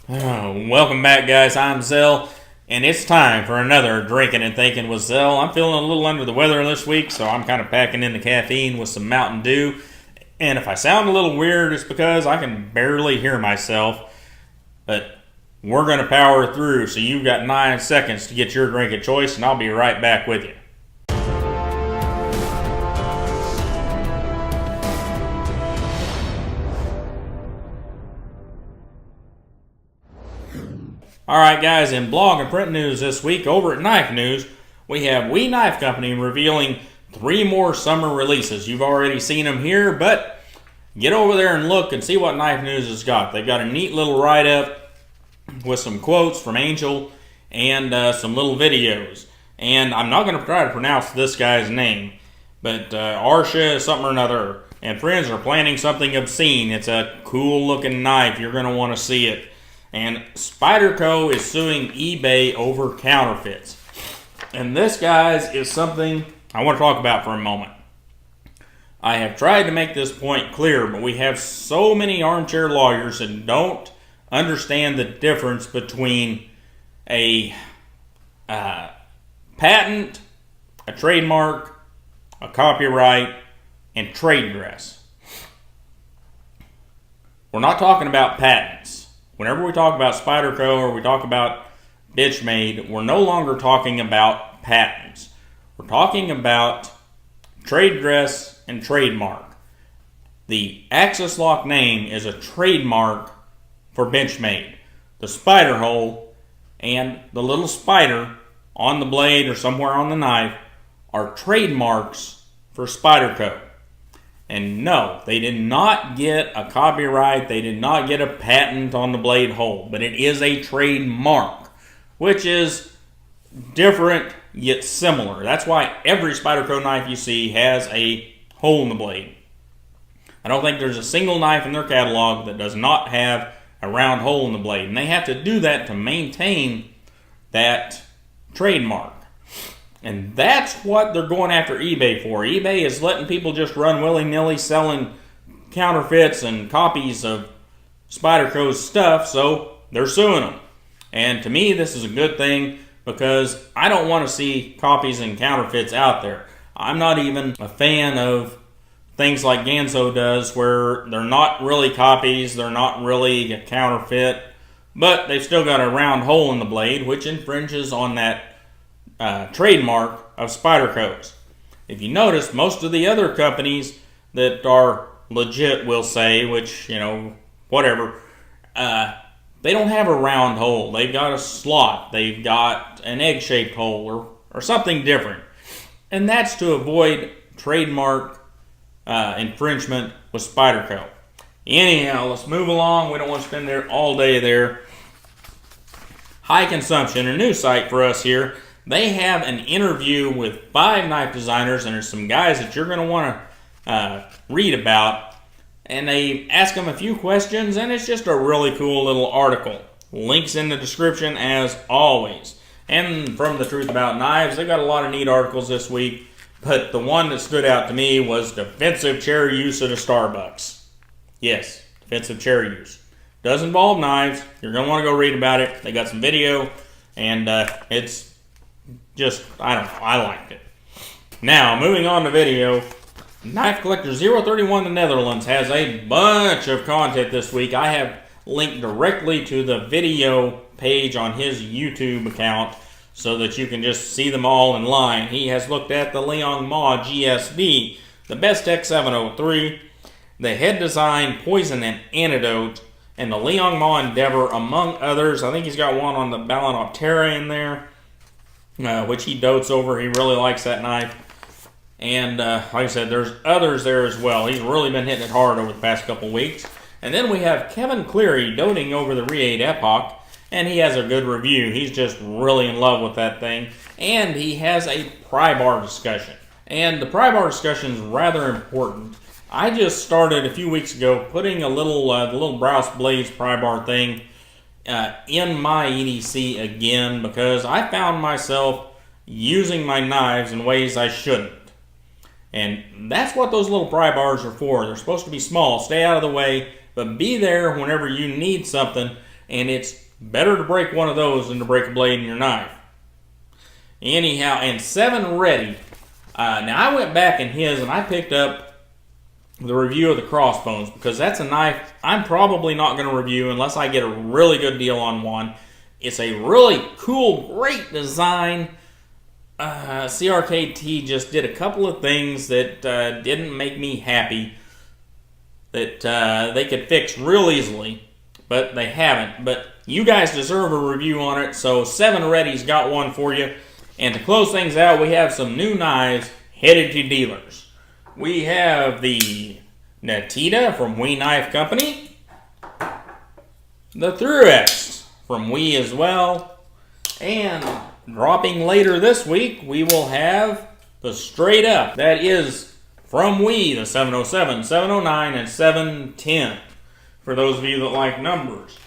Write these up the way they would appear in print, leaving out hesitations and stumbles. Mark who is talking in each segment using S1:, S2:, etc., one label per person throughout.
S1: Welcome back, guys. I'm Zell, and it's time for another Drinking and Thinking with Zell. I'm feeling a little under the weather this week, so I'm kind of packing in the caffeine with some Mountain Dew. And if I sound a little weird, it's because I can barely hear myself. But we're going to power through, so you've got 9 seconds to get your drink of choice, and I'll be right back with you. Alright guys, in blog and print news this week, over at Knife News, we have We Knife Company revealing 3 more summer releases. You've already seen them here, but get over there and look and see what Knife News has got. They've got a neat little write-up with some quotes from Angel and some little videos. And I'm not going to try to pronounce this guy's name, but Arsha something or another. And friends are planning something obscene. It's a cool looking knife. You're going to want to see it. And Spyderco is suing eBay over counterfeits. And this, guys, is something I want to talk about for a moment. I have tried to make this point clear, but we have so many armchair lawyers that don't understand the difference between a patent, a trademark, a copyright, and trade dress. We're not talking about patents. Whenever we talk about Spyderco or we talk about Bitchmade, we're no longer talking about patents. We're talking about trade dress and trademark. The Axis Lock name is a trademark for Bitchmade. The spider hole and the little spider on the blade or somewhere on the knife are trademarks for Spyderco. And no, they did not get a copyright, they did not get a patent on the blade hole, but it is a trademark, which is different yet similar. That's why every Spyderco knife you see has a hole in the blade. I don't think there's a single knife in their catalog that does not have a round hole in the blade, and they have to do that to maintain that trademark. And that's what they're going after eBay for. eBay is letting people just run willy-nilly selling counterfeits and copies of Spyderco's stuff, so they're suing them. And to me, this is a good thing because I don't want to see copies and counterfeits out there. I'm not even a fan of things like Ganzo does where they're not really copies, they're not really a counterfeit, but they've still got a round hole in the blade, which infringes on that trademark of Spyderco's. If you notice, most of the other companies that are legit, will say, which, whatever, they don't have a round hole. They've got a slot. They've got an egg-shaped hole or something different. And that's to avoid trademark infringement with Spyderco. Anyhow, let's move along. We don't want to spend there all day there. High Consumption, a new site for us here. They have an interview with 5 knife designers, and there's some guys that you're going to want to read about. And they ask them a few questions, and it's just a really cool little article. Links in the description as always. And from The Truth About Knives, they got a lot of neat articles this week, but the one that stood out to me was defensive chair use at a Starbucks. Yes, defensive chair use. Does involve knives. You're going to want to go read about it. They got some video, and it's just, I don't know, I liked it. Now, moving on to video, Knife Collector 031 the Netherlands has a bunch of content this week. I have linked directly to the video page on his YouTube account so that you can just see them all in line. He has looked at the Liong Mah GSD, the Bestech 703, the Headesigns Poison and Antidote, and the Liong Mah Endevour, among others. I think he's got one on the Balaenoptera in there, which he dotes over. He really likes that knife. And like I said, there's others there as well. He's really been hitting it hard over the past couple weeks. And then we have Kevin Cleary doting over the Reate Epoch, and he has a good review. He's just really in love with that thing. And he has a Pry Bar Discussion. And the Pry Bar Discussion is rather important. I just started a few weeks ago putting a little, the little Browse Blades Pry Bar thing in my EDC again because I found myself using my knives in ways I shouldn't. And that's what those little pry bars are for. They're supposed to be small, stay out of the way, but be there whenever you need something and it's better to break one of those than to break a blade in your knife. Anyhow, and 7 Ready. Now I went back in his and I picked up the review of the Crossbones because that's a knife I'm probably not going to review unless I get a really good deal on one. It's a really cool, great design. CRKT just did a couple of things that didn't make me happy that they could fix real easily, but they haven't. But you guys deserve a review on it, so 7 Ready's got one for you. And to close things out, we have some new knives headed to dealers. We have the Nitida from We Knife Company, the Thraex from We as well, and dropping later this week, we will have the Straight Up. That is from We, the 707, 709, and 710, for those of you that like numbers.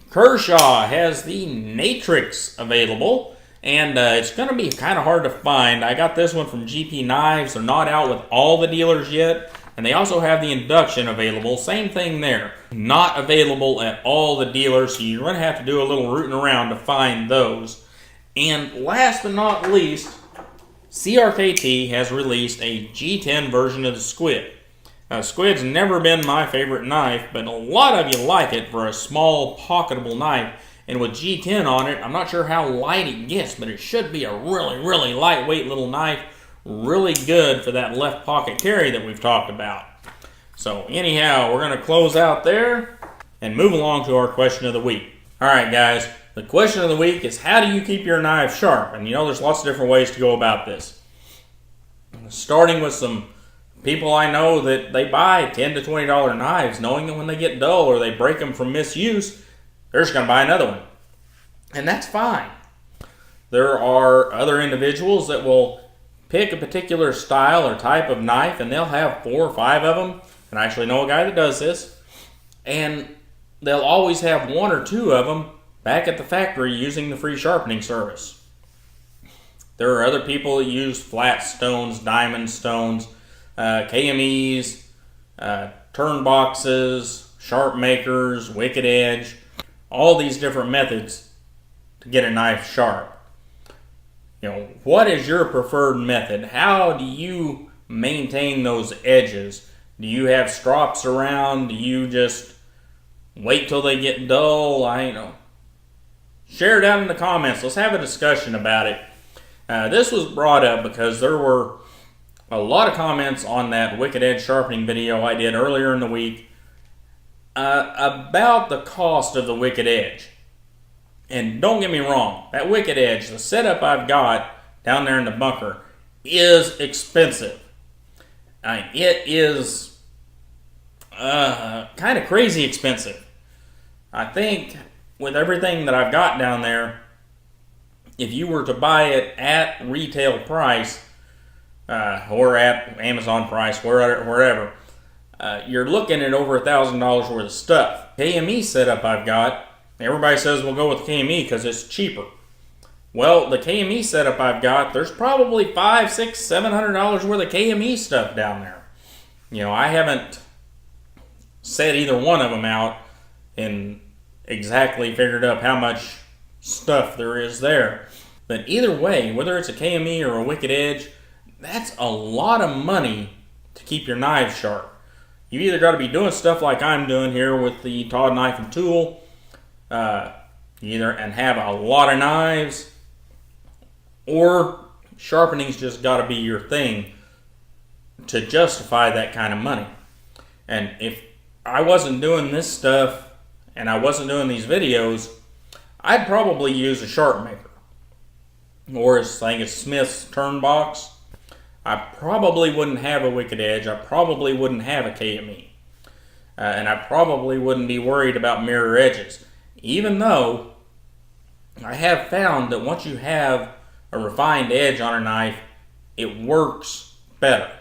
S1: Kershaw has the Natrix available, and it's going to be kind of hard to find. I got this one from GP Knives. They're not out with all the dealers yet. And they also have the Induction available. Same thing there. Not available at all the dealers, so you're going to have to do a little rooting around to find those. And last but not least, CRKT has released a G10 version of the Squid. Now, Squid's never been my favorite knife, but a lot of you like it for a small, pocketable knife. And with G10 on it, I'm not sure how light it gets, but it should be a really, really lightweight little knife. Really good for that left pocket carry that we've talked about. So anyhow, we're going to close out there and move along to our question of the week. Alright guys, the question of the week is, how do you keep your knife sharp? And you know, there's lots of different ways to go about this. Starting with some people I know that they buy $10 to $20 knives, knowing that when they get dull or they break them from misuse, they're just going to buy another one. And that's fine. There are other individuals that will pick a particular style or type of knife and they'll have 4 or 5 of them. And I actually know a guy that does this. And they'll always have 1 or 2 of them back at the factory using the free sharpening service. There are other people that use flat stones, diamond stones, KMEs, turn boxes, sharp makers, wicked edge, all these different methods to get a knife sharp. You know, what is your preferred method? How do you maintain those edges? Do you have strops around? Do you just wait till they get dull? I don't know. Share it down in the comments. Let's have a discussion about it. This was brought up because there were a lot of comments on that Wicked Edge sharpening video I did earlier in the week about the cost of the Wicked Edge. And don't get me wrong, that Wicked Edge, the setup I've got down there in the bunker, is expensive. It is kind of crazy expensive. I think with everything that I've got down there, if you were to buy it at retail price, or at Amazon price, wherever, you're looking at over $1,000 worth of stuff. KME setup I've got, everybody says we'll go with KME because it's cheaper. Well, the KME setup I've got, there's probably $500, $600, $700 worth of KME stuff down there. You know, I haven't set either one of them out and exactly figured up how much stuff there is there. But either way, whether it's a KME or a Wicked Edge, that's a lot of money to keep your knives sharp. You either got to be doing stuff like I'm doing here with the Todd knife and tool, and have a lot of knives, or sharpening's just got to be your thing to justify that kind of money. And if I wasn't doing this stuff and I wasn't doing these videos, I'd probably use a sharp maker, or I think it's Smith's turn box. I probably wouldn't have a Wicked Edge. I probably wouldn't have a KME. And I probably wouldn't be worried about mirror edges. Even though I have found that once you have a refined edge on a knife, it works better.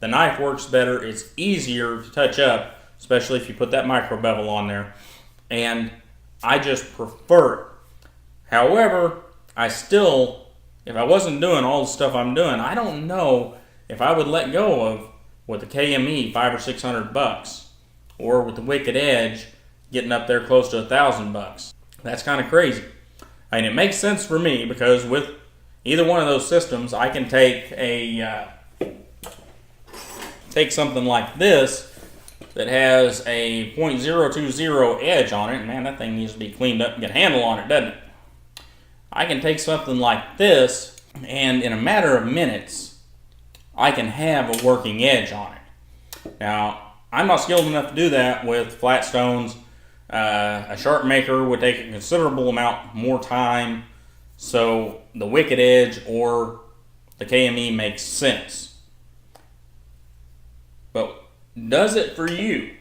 S1: The knife works better. It's easier to touch up, especially if you put that micro bevel on there. And I just prefer it. However, I still, if I wasn't doing all the stuff I'm doing, I don't know if I would let go of with the KME $500 or $600, or with the Wicked Edge getting up there close to $1,000. That's kind of crazy. And it makes sense for me because with either one of those systems, I can take something like this that has a .020 edge on it. And man, that thing needs to be cleaned up and get a handle on it, doesn't it? I can take something like this, and in a matter of minutes, I can have a working edge on it. Now, I'm not skilled enough to do that with flat stones. A sharp maker would take a considerable amount more time, so the wicked edge or the KME makes sense. But does it for you?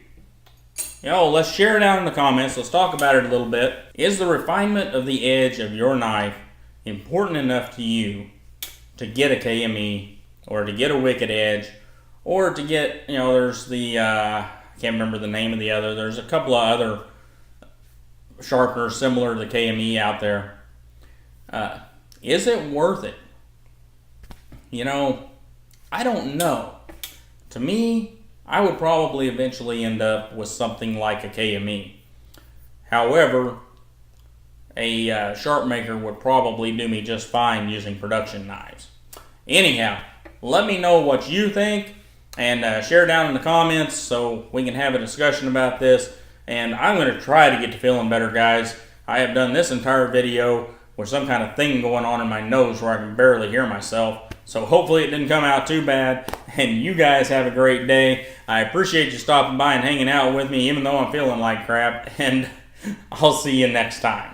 S1: Let's share it down in the comments. Let's talk about it a little bit. Is the refinement of the edge of your knife important enough to you to get a KME or to get a wicked edge or to get, there's the, I can't remember the name of the other. There's a couple of other sharpeners similar to the KME out there. Is it worth it? I don't know. To me, I would probably eventually end up with something like a KME. However, a sharp maker would probably do me just fine using production knives. Anyhow, let me know what you think and share down in the comments so we can have a discussion about this. And I'm going to try to get to feeling better, guys. I have done this entire video with some kind of thing going on in my nose where I can barely hear myself. So hopefully it didn't come out too bad. And you guys have a great day. I appreciate you stopping by and hanging out with me even though I'm feeling like crap. And I'll see you next time.